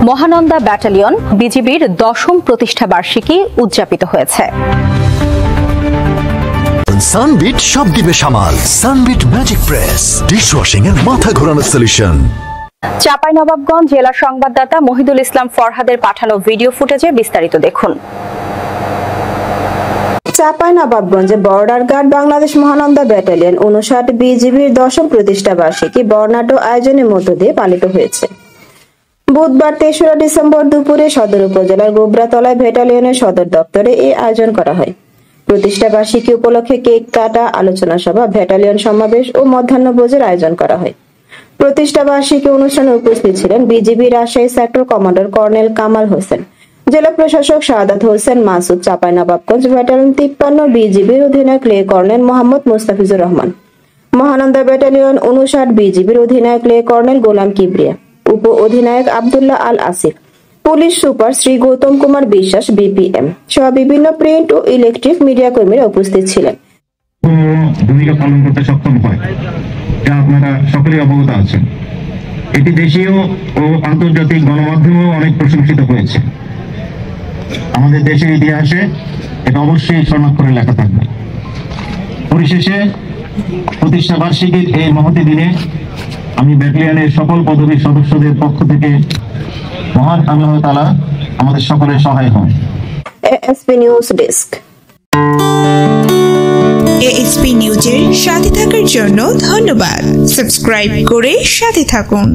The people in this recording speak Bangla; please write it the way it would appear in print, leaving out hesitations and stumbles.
মহানন্দা ব্যাটালিয়ন বিজিবির 10ম প্রতিষ্ঠা বার্ষিকী উদযাপিত হয়েছে। সানবিট সব দিবে সামাল। সানবিট ম্যাজিক প্রেস ডিশওয়াশিং এর মাথা ঘোরানো সলিউশন। চাঁপাইনবাবগঞ্জ জেলা সংবাদদাতা মহিদুল ইসলাম ফরহাদের পাঠানো ভিডিও ফুটেজে বিস্তারিত দেখুন। চাঁপাইনবাবগঞ্জে border guard Bangladesh Mahananda battalion 59 বিজিবির 10ম প্রতিষ্ঠা বার্ষিকী বর্ণাঢ্য আয়োজনের মধ্য দিয়ে পালিত হয়েছে। বুধবার 3রা ডিসেম্বর দুপুরে সদর উপজেলার গোবরাতলায় ব্যাটালিয়নের সদর দপ্তরে এই আয়োজন করা হয়। প্রতিষ্ঠা বার্ষিকী উপলক্ষে কেক কাটা, আলোচনা সভা, ব্যাটালিয়ন সমাবেশ ও মধ্যাহ্নভোজের আয়োজন করা হয়। প্রতিষ্ঠা বার্ষিকী অনুষ্ঠানে উপস্থিত ছিলেন BGB Rajshahi sector commander colonel Kamal Hossain, জেলা প্রশাসক শাহাদাত হোসেন মাসুদ, চাঁপাইনবাবগঞ্জ ব্যাটালিয়ন 53 বিজিবির অধিনায়ক লে কর্নেল মোহাম্মদ মুস্তাফিজুর রহমান, মহানন্দা ব্যাটালিয়ন 59 বিজিবির অধিনায়ক লে কর্নেল গোলাম কিবরিয়া, উপ অধিনায়ক Abdullah Al Asif, police super Shri Gautam Kumar Biswas BPM সহ বিভিন্ন প্রিন্ট ও ইলেকট্রিক মিডিয়া কর্মীরা উপস্থিত ছিলেন। ভূমিকা পালন করতে সক্ষম হয়, যা আপনারা সকলেই অবগত আছেন। এটি দেশীয় ও আন্তর্জাতিক গণমাধ্যমেও অনেক প্রশংসিত হয়েছে। আমাদের দেশের ইতিহাসে এটা অবশ্যই স্বর্ণাক্ষরে লেখা থাকবে। পরিশেষে প্রতিষ্ঠা বার্ষিকীর এই মহতী দিনে আমি ব্যাটালিয়নের সকল পদবীর সদস্যদের পক্ষ থেকে মহান আল্লাহ তাআলা আমাদের সকলের সহায় হন। ASP news desk. এএসপি নিউজের সাথে থাকার জন্য ধন্যবাদ। সাবস্ক্রাইব করে সাথে থাকুন।